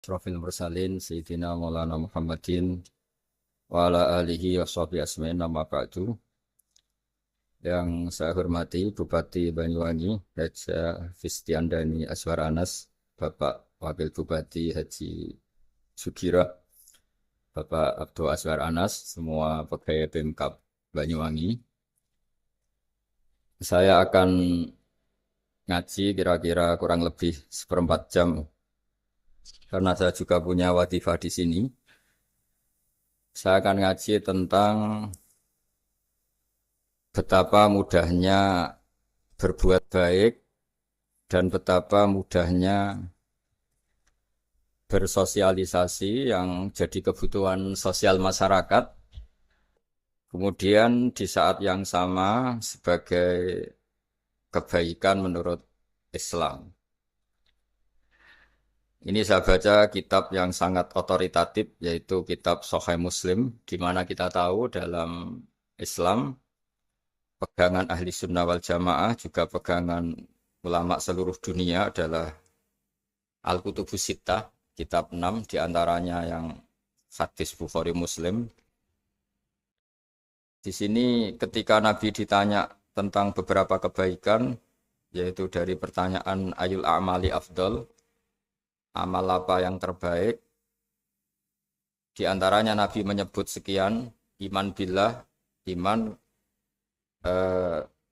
Ashrafil Mursalin Sayyidina Maulana Muhammadin wa ala alihi wa sahbihi asma'in nama ba'du. Yang saya hormati Bupati Banyuwangi Haji Fistiandani Aswar Anas, Bapak Wakil Bupati Haji Sugira, Bapak Abdul Aswar Anas, semua pegawai Pemkab Banyuwangi. Saya akan ngaji kira-kira kurang lebih seperempat jam karena saya juga punya wadifah di sini. Saya akan ngaji tentang betapa mudahnya berbuat baik dan betapa mudahnya bersosialisasi yang jadi kebutuhan sosial masyarakat. Kemudian di saat yang sama sebagai kebaikan menurut Islam. Ini saya baca kitab yang sangat otoritatif, yaitu kitab Sahih Muslim, di mana kita tahu dalam Islam pegangan ahli sunnah wal jamaah juga pegangan ulama seluruh dunia adalah Al-Kutubus Sittah, kitab 6 diantaranya yang hadis Bukhari Muslim. Di sini ketika Nabi ditanya tentang beberapa kebaikan, yaitu dari pertanyaan ayul a'mali afdol, amal apa yang terbaik, diantaranya Nabi menyebut sekian, iman billah, iman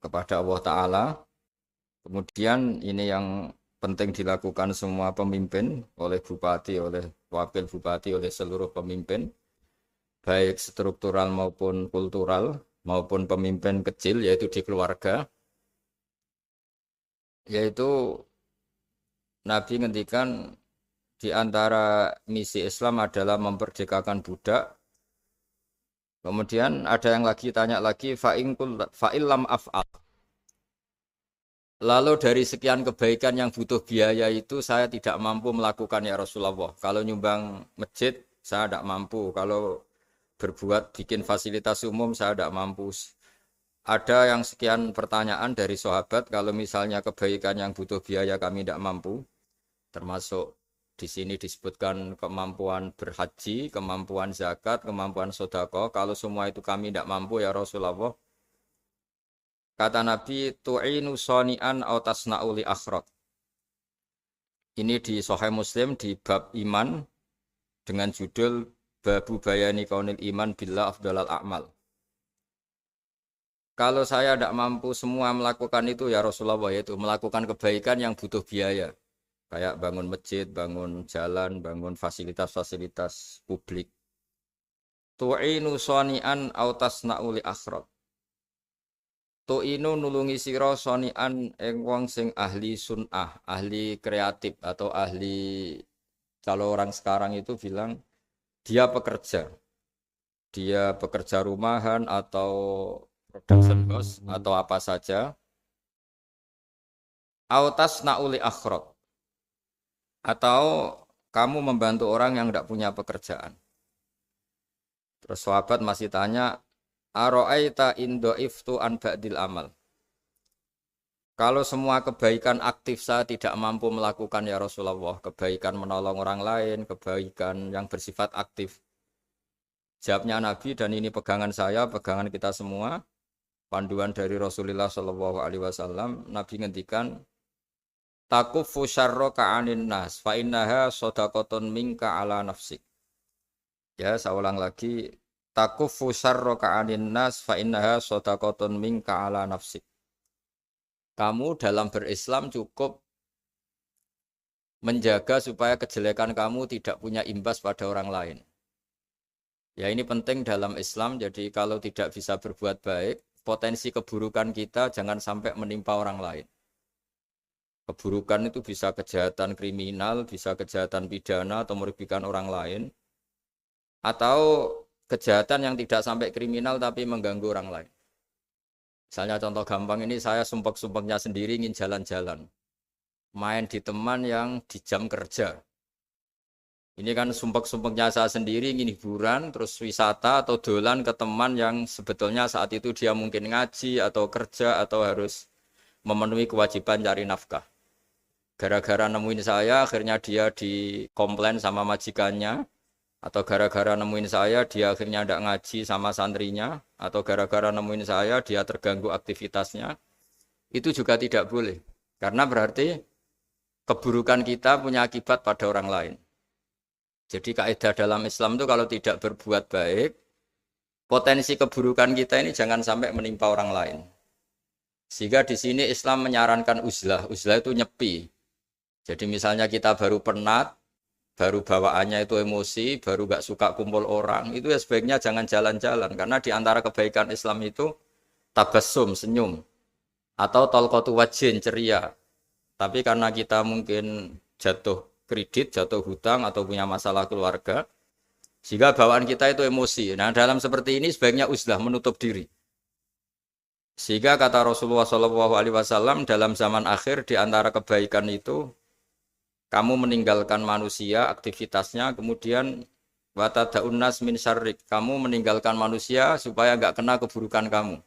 kepada Allah Ta'ala. Kemudian ini yang penting dilakukan semua pemimpin, oleh bupati, oleh wakil bupati, oleh seluruh pemimpin, baik struktural maupun kultural, maupun pemimpin kecil, yaitu di keluarga. Yaitu Nabi ngendikan di antara misi Islam adalah memperdekakan budak. Kemudian ada yang lagi tanya lagi, fa'illam af'al. Lalu dari sekian kebaikan yang butuh biaya itu saya tidak mampu melakukan ya Rasulullah. Kalau nyumbang masjid saya tidak mampu. Kalau berbuat bikin fasilitas umum saya tidak mampu. Ada yang sekian pertanyaan dari sahabat, kalau misalnya kebaikan yang butuh biaya kami tidak mampu, termasuk di sini disebutkan kemampuan berhaji, kemampuan zakat, kemampuan sedekah. Kalau semua itu kami tidak mampu ya Rasulullah. Kata Nabi, tu'inu soni'an aw tasna'u li akhrat. Ini di Sahih Muslim di bab iman dengan judul Babu Bayani Kaunil Iman Billah Afdalal A'mal. Kalau saya tidak mampu semua melakukan itu ya Rasulullah, yaitu melakukan kebaikan yang butuh biaya. Kayak bangun masjid, bangun jalan, bangun fasilitas-fasilitas publik. Tu'inu soni'an aw tasna'u li akhrat. Tu'inu nulungi sira soni'an ing wong sing ahli sun'ah, ahli kreatif atau ahli, kalau orang sekarang itu bilang dia pekerja. Dia pekerja rumahan atau production house atau apa saja. Aw tasna'u li akhrat. Atau kamu membantu orang yang tidak punya pekerjaan. Terus sahabat masih tanya, aro'aita indo'iftu an ba'dil amal. Kalau semua kebaikan aktif saya tidak mampu melakukan ya Rasulullah, kebaikan menolong orang lain, kebaikan yang bersifat aktif. Jawabnya Nabi, dan ini pegangan saya, pegangan kita semua, panduan dari Rasulullah SAW, Nabi ngendikan, takufu syarroka anin nas fa innaha shadaqatun minka ala nafsik. Ya, saya ulang lagi, takufu syarroka anin nas fa innaha shadaqatun minka ala nafsik. Kamu dalam berislam cukup menjaga supaya kejelekan kamu tidak punya imbas pada orang lain. Ya, ini penting dalam Islam, jadi kalau tidak bisa berbuat baik, potensi keburukan kita jangan sampai menimpa orang lain. Keburukan itu bisa kejahatan kriminal, bisa kejahatan pidana atau merugikan orang lain, atau kejahatan yang tidak sampai kriminal tapi mengganggu orang lain. Misalnya contoh gampang ini, saya sumpek-sumpeknya sendiri ingin jalan-jalan, main di teman yang di jam kerja. Ini kan sumpek-sumpeknya saya sendiri ingin hiburan, terus wisata atau dolan ke teman yang sebetulnya saat itu dia mungkin ngaji atau kerja atau harus memenuhi kewajiban cari nafkah. Gara-gara nemuin saya, akhirnya dia dikomplain sama majikannya, atau gara-gara nemuin saya, dia akhirnya tidak ngaji sama santrinya, atau gara-gara nemuin saya, dia terganggu aktivitasnya, itu juga tidak boleh. Karena berarti keburukan kita punya akibat pada orang lain. Jadi kaidah dalam Islam itu kalau tidak berbuat baik, potensi keburukan kita ini jangan sampai menimpa orang lain. Sehingga di sini Islam menyarankan uzlah. Uzlah itu nyepi. Jadi misalnya kita baru penat, baru bawaannya itu emosi, baru gak suka kumpul orang, itu ya sebaiknya jangan jalan-jalan. Karena di antara kebaikan Islam itu tabassum, senyum. Atau talqatu wajhin, ceria. Tapi karena kita mungkin jatuh kredit, jatuh hutang, atau punya masalah keluarga, sehingga bawaan kita itu emosi. Nah dalam seperti ini sebaiknya uzlah, menutup diri. Sehingga kata Rasulullah SAW dalam zaman akhir di antara kebaikan itu kamu meninggalkan manusia aktivitasnya, kemudian watadaun nas min syarrik, kamu meninggalkan manusia supaya enggak kena keburukan kamu.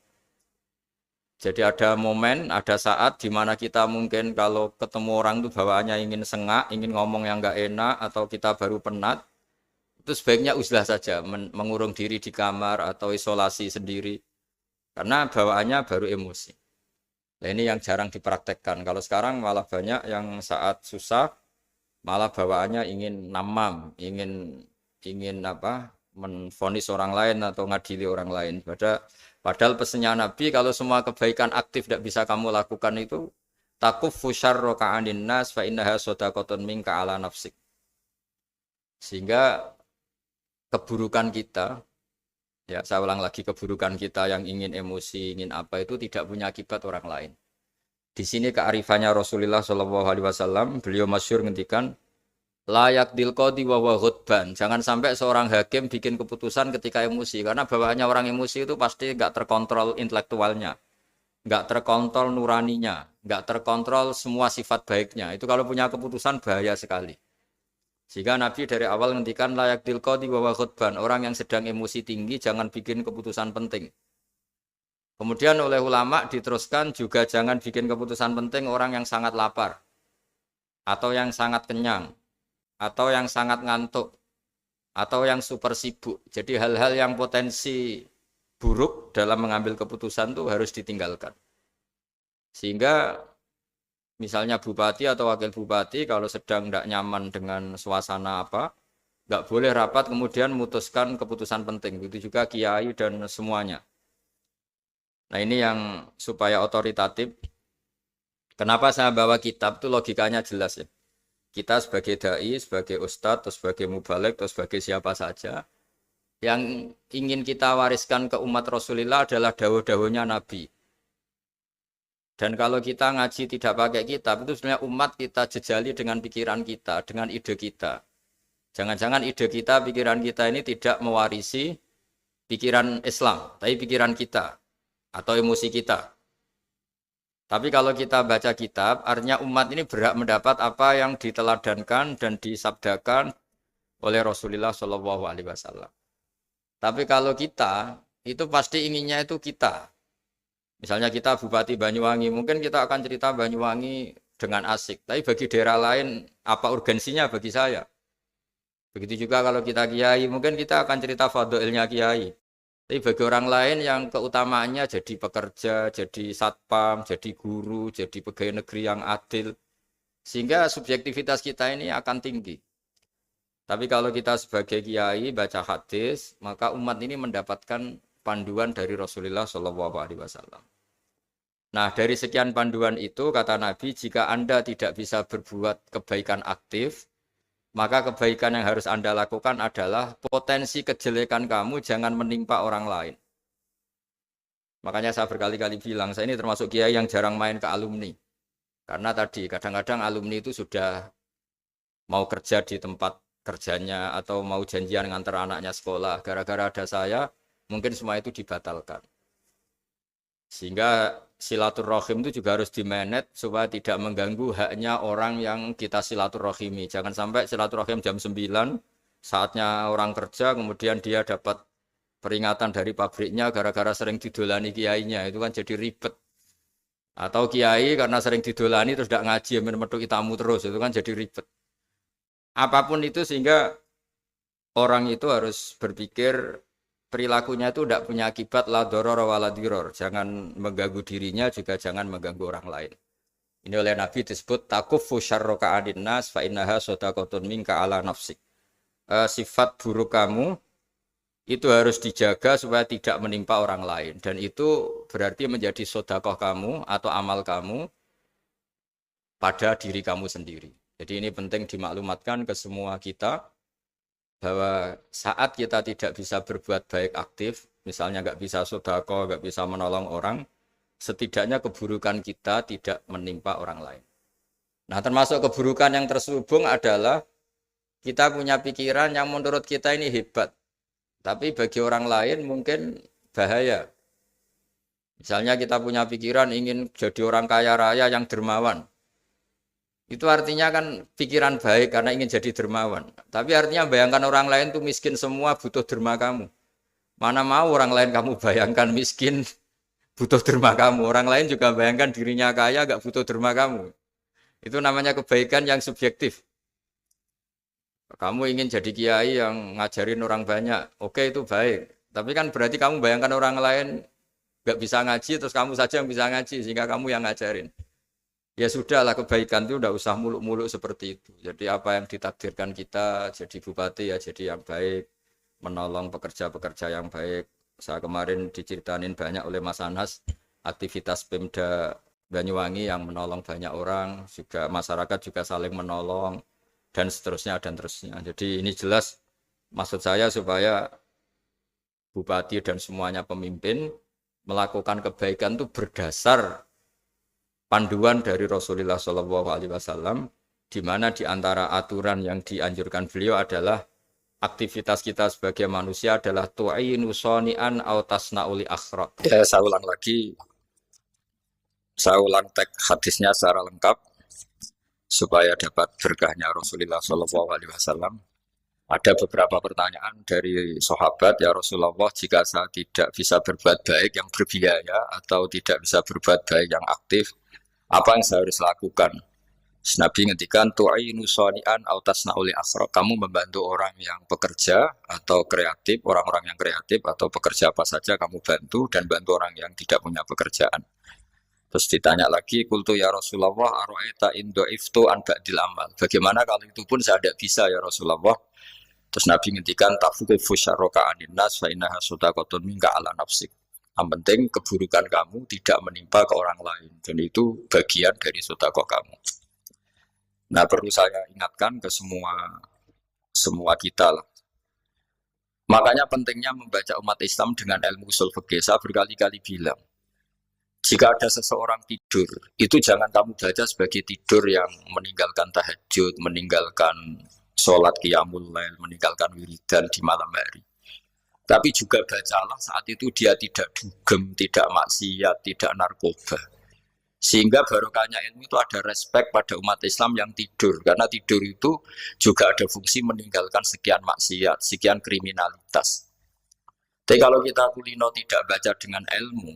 Jadi ada momen, ada saat di mana kita mungkin kalau ketemu orang itu bawaannya ingin sengak, ingin ngomong yang enggak enak, atau kita baru penat, itu sebaiknya uzlah saja, mengurung diri di kamar atau isolasi sendiri. Karena bawaannya baru emosi. Nah ini yang jarang dipraktekkan. Kalau sekarang malah banyak yang saat susah, malah bawaannya ingin namam, ingin apa, menvonis orang lain atau ngadili orang lain. Padahal pesannya Nabi, kalau semua kebaikan aktif tidak bisa kamu lakukan itu, takuffu syarra ka'anin nas fa innaha shadaqatun minka ala nafsik. Sehingga keburukan kita, ya saya ulang lagi, keburukan kita yang ingin emosi, ingin apa itu tidak punya akibat orang lain. Di sini kearifannya Rasulullah SAW, beliau masyhur ngendikan, layak dilqodi wa ghadban. Jangan sampai seorang hakim bikin keputusan ketika emosi, karena bawaannya orang emosi itu pasti nggak terkontrol intelektualnya, nggak terkontrol nuraninya, nggak terkontrol semua sifat baiknya. Itu kalau punya keputusan bahaya sekali. Sehingga Nabi dari awal ngendikan layak dilqodi wa ghadban. Orang yang sedang emosi tinggi jangan bikin keputusan penting. Kemudian oleh ulama diteruskan juga jangan bikin keputusan penting orang yang sangat lapar, atau yang sangat kenyang, atau yang sangat ngantuk, atau yang super sibuk. Jadi hal-hal yang potensi buruk dalam mengambil keputusan itu harus ditinggalkan. Sehingga misalnya bupati atau wakil bupati kalau sedang tidak nyaman dengan suasana apa, nggak boleh rapat kemudian memutuskan keputusan penting. Begitu juga kiai dan semuanya. Nah ini yang supaya otoritatif. Kenapa saya bawa kitab itu logikanya jelas ya. Kita sebagai dai, sebagai ustadz, atau sebagai mubalek, atau sebagai siapa saja, yang ingin kita wariskan ke umat Rasulullah adalah dawuh-dawuhnya Nabi. Dan kalau kita ngaji tidak pakai kitab, itu sebenarnya umat kita jejali dengan pikiran kita, dengan ide kita. Jangan-jangan ide kita, pikiran kita ini tidak mewarisi pikiran Islam, tapi pikiran kita atau emosi kita. Tapi kalau kita baca kitab, artinya umat ini berhak mendapat apa yang diteladankan dan disabdakan oleh Rasulullah SAW. Tapi kalau kita, itu pasti inginnya itu kita. Misalnya kita Bupati Banyuwangi, mungkin kita akan cerita Banyuwangi dengan asik. Tapi bagi daerah lain, apa urgensinya bagi saya? Begitu juga kalau kita kiai, mungkin kita akan cerita fadhilnya kiai. Tapi bagi orang lain yang keutamaannya jadi pekerja, jadi satpam, jadi guru, jadi pegawai negeri yang adil. Sehingga subjektivitas kita ini akan tinggi. Tapi kalau kita sebagai kiai baca hadis, maka umat ini mendapatkan panduan dari Rasulullah SAW. Nah dari sekian panduan itu kata Nabi, jika Anda tidak bisa berbuat kebaikan aktif, maka kebaikan yang harus Anda lakukan adalah potensi kejelekan kamu jangan menimpa orang lain. Makanya saya berkali-kali bilang, saya ini termasuk kiai yang jarang main ke alumni. Karena tadi kadang-kadang alumni itu sudah mau kerja di tempat kerjanya atau mau janjian ngantar anaknya sekolah. Gara-gara ada saya, mungkin semua itu dibatalkan. Sehingga silaturahim itu juga harus dimanage supaya tidak mengganggu haknya orang yang kita silaturahimi. Jangan sampai silaturahim jam 9, saatnya orang kerja, kemudian dia dapat peringatan dari pabriknya gara-gara sering didolani kiainya. Itu kan jadi ribet. Atau kiai karena sering didolani terus tidak ngaji, metu tamu terus, itu kan jadi ribet. Apapun itu sehingga orang itu harus berpikir perilakunya itu tidak punya akibat la doror wala diror. Jangan mengganggu dirinya juga jangan mengganggu orang lain. Ini oleh Nabi disebut takuffu syarroka adin nas fa innaha sodakotun minka ala nafsik. Sifat buruk kamu itu harus dijaga supaya tidak menimpa orang lain. Dan itu berarti menjadi sodakoh kamu atau amal kamu pada diri kamu sendiri. Jadi ini penting dimaklumatkan ke semua kita bahwa saat kita tidak bisa berbuat baik aktif, misalnya nggak bisa sodakoh, nggak bisa menolong orang, setidaknya keburukan kita tidak menimpa orang lain. Nah, termasuk keburukan yang terselubung adalah kita punya pikiran yang menurut kita ini hebat, tapi bagi orang lain mungkin bahaya. Misalnya kita punya pikiran ingin jadi orang kaya raya yang dermawan. Itu artinya kan pikiran baik karena ingin jadi dermawan. Tapi artinya bayangkan orang lain tuh miskin semua butuh derma kamu. Mana mau orang lain kamu bayangkan miskin butuh derma kamu. Orang lain juga bayangkan dirinya kaya gak butuh derma kamu. Itu namanya kebaikan yang subjektif. Kamu ingin jadi kiai yang ngajarin orang banyak. Oke, itu baik. Tapi kan berarti kamu bayangkan orang lain gak bisa ngaji, terus kamu saja yang bisa ngaji, sehingga kamu yang ngajarin. Ya sudahlah, kebaikan itu udah usah muluk-muluk seperti itu. Jadi apa yang ditakdirkan kita jadi bupati ya jadi yang baik. Menolong pekerja-pekerja yang baik. Saya kemarin diceritain banyak oleh Mas Anas, aktivitas Pemda Banyuwangi yang menolong banyak orang, juga masyarakat juga saling menolong, dan seterusnya dan terusnya. Jadi ini jelas maksud saya supaya bupati dan semuanya pemimpin melakukan kebaikan itu berdasar panduan dari Rasulullah SAW, di mana di antara aturan yang dianjurkan beliau adalah aktivitas kita sebagai manusia adalah tu'inu soni'an au tasna'uli akhraq. Ya, saya ulang lagi. Saya ulang teks hadisnya secara lengkap supaya dapat berkahnya Rasulullah SAW. Ada beberapa pertanyaan dari sahabat, ya Rasulullah, jika saya tidak bisa berbuat baik yang berbiaya atau tidak bisa berbuat baik yang aktif, apa yang saya harus lakukan? Nabi ngendikan tu'inu shani'an aw tasna'uli asra. Kamu membantu orang yang pekerja atau kreatif, orang-orang yang kreatif atau pekerja apa saja kamu bantu dan bantu orang yang tidak punya pekerjaan. Terus ditanya lagi, qultu ya Rasulullah ara'aita in du'iftu an ba'dil amal. Bagaimana kalau itu pun saya tidak bisa ya Rasulullah? Terus Nabi ngendikan tafuku syarroka anin nas fa innaha sadaqatun minka ala nafsik. Yang penting keburukan kamu tidak menimpa ke orang lain. Dan itu bagian dari sedekah kamu. Nah, perlu saya ingatkan ke semua kita lah. Makanya pentingnya membaca umat Islam dengan ilmu usul fikih. Saya berkali-kali bilang, jika ada seseorang tidur, itu jangan kamu baca sebagai tidur yang meninggalkan tahajud, meninggalkan sholat qiyamul lail, meninggalkan wiridan di malam hari. Tapi juga bacalah saat itu dia tidak dugem, tidak maksiat, tidak narkoba. Sehingga barokahnya ilmu itu ada respek pada umat Islam yang tidur. Karena tidur itu juga ada fungsi meninggalkan sekian maksiat, sekian kriminalitas. Tapi kalau kita kulino tidak baca dengan ilmu,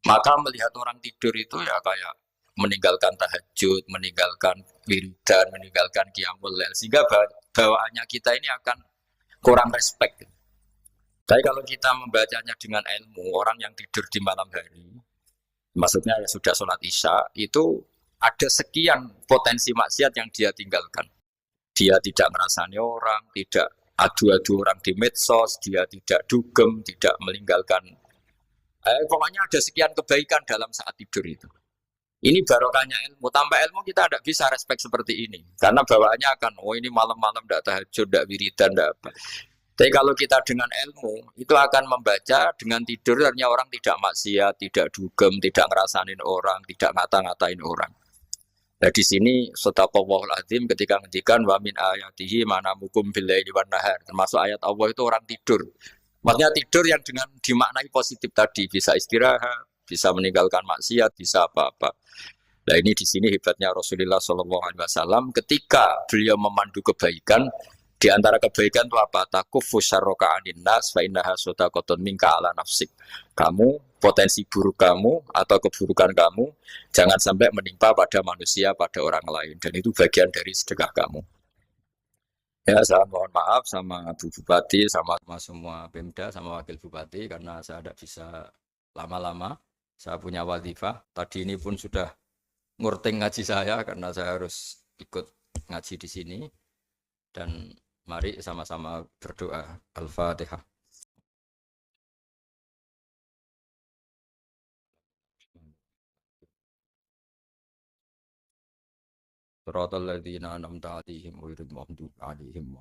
maka melihat orang tidur itu ya kayak meninggalkan tahajud, meninggalkan wiridan, meninggalkan qiyamul lail. Sehingga bawaannya kita ini akan kurang respek. Tapi kalau kita membacanya dengan ilmu, orang yang tidur di malam hari, maksudnya sudah sholat isya, itu ada sekian potensi maksiat yang dia tinggalkan. Dia tidak ngerasani orang, tidak adu-adu orang di medsos, dia tidak dugem, tidak meninggalkan. Pokoknya ada sekian kebaikan dalam saat tidur itu. Ini barokahnya ilmu. Tanpa ilmu kita tidak bisa respek seperti ini. Karena bawaannya akan, oh ini malam-malam tidak tahajud, tidak wiridan, tidak apa. Tapi kalau kita dengan ilmu, itu akan membaca dengan tidur, artinya orang tidak maksiat, tidak dugem, tidak ngerasanin orang, tidak ngata-ngatain orang. Nah di sini sadaqallahul azim ketika ngendikan wa min ayatihi manamukum billaili wan nahar. Termasuk ayat Allah itu orang tidur. Maksudnya tidur yang dengan dimaknai positif tadi, bisa istirahat, bisa meninggalkan maksiat, bisa apa-apa. Nah ini di sini hebatnya Rasulullah SAW ketika beliau memandu kebaikan. Di antara kebaikan itu apa? Takufu syarroka anin nas fa innaha sadaqatun minka ala nafsik. Kamu potensi buruk kamu atau keburukan kamu jangan sampai menimpa pada manusia, pada orang lain. Dan itu bagian dari sedekah kamu. Ya, saya mohon maaf sama Bu Bupati, sama semua Pemda, sama Wakil Bupati, karena saya tidak bisa lama-lama. Saya punya wadifah. Tadi ini pun sudah ngurting ngaji saya, karena saya harus ikut ngaji di sini. Dan mari sama-sama berdoa. Al-Fatihah. Suratul ladzina an'amta 'alaihim ghairil maghdubi 'alaihim.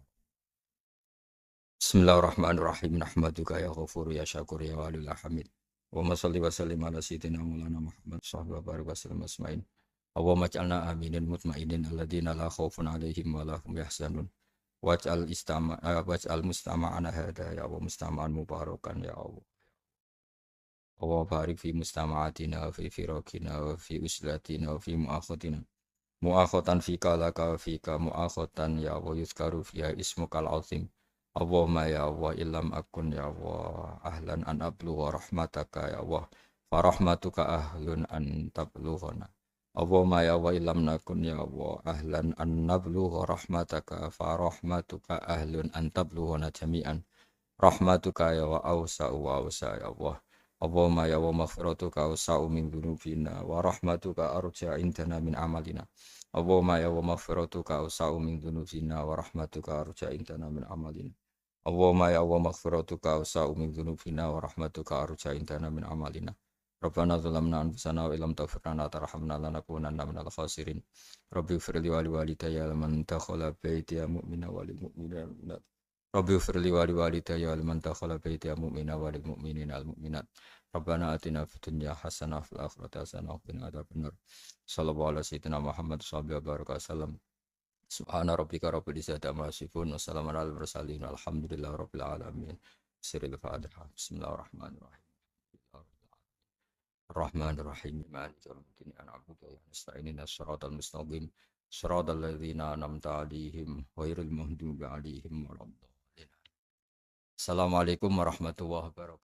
Bismillahirrahmanirrahim. Nahmaduka ya ghafur ya syakur ya walil hamid. Wa salli wa sallim ala sayyidina Maulana Muhammad sallallahu alaihi wasallam asma'in. Allahumma ij'alna aminin mutmainin alladzina la khaufun 'alaihim wa la hum yahzanun. Waj'al mustama'ana hada ya wa mustama'an mubarakan ya Allah. Allah barik fi mustama'atina wa fi firaqina wa fi uslatina wa fi mu'akhatina. Mu'akhatan fika laka wa fika mu'akhatan ya wa yuzkaru fiha ismukal azim. Allahumma ya Allah illam akun ya Allah ahlan an ablugha rahmataka ya Allah farahmatuka ahlun an tablughana. Allahumma ya Allah illam nakun ya Allah ahlan an nablugha rahmataka farahmatuka ahlun an tablughana jami'an. Rahmatuka ya wa awsa'u wa awsa ya Allah. Allahumma ya wa maghfiratuka awsa'u min dhunubina wa rahmatuka arja indana min amalina. Allahumma ya wa maghfiratuka awsa'u min dhunubina wa rahmatuka arja indana min amalina. Allahumma ya wa maghfiratuka awsa'u min dhunubina wa rahmatuka arja indana min amalina. Rabbana zalamna anfusana wa illam taghfir lana wa tarhamna lanakunanna minal khasirin. Rabbi ighfir li wa liwalidayya liman dakhala baytiya mu'mina wa lil mu'minina. Rabbi firli wali walidayya wal man dakhala baiti mu'mina wal mu'minina al mu'minat. Rabbana atina fid dunya hasanah fil akhirati hasanah wa qina adzabannar. Sallallahu alaihi sayyidina Muhammad sallallahu alaihi wasallam. Subhana rabbika rabbil izzati amma yasifun wa salamun alal mursalin. Alhamdulillahi rabbil alamin. Siril Fatihah. Bismillahirrahmanirrahim. Ar-Rahmanir-Rahim. Maliki yaumiddin. Na'budu wa nasta'inu ihdinas siratal mustaqim. Siratal ladzina an'amta 'alaihim ghairil maghdubi 'alaihim waladdallin. Assalamualaikum warahmatullahi wabarakatuh.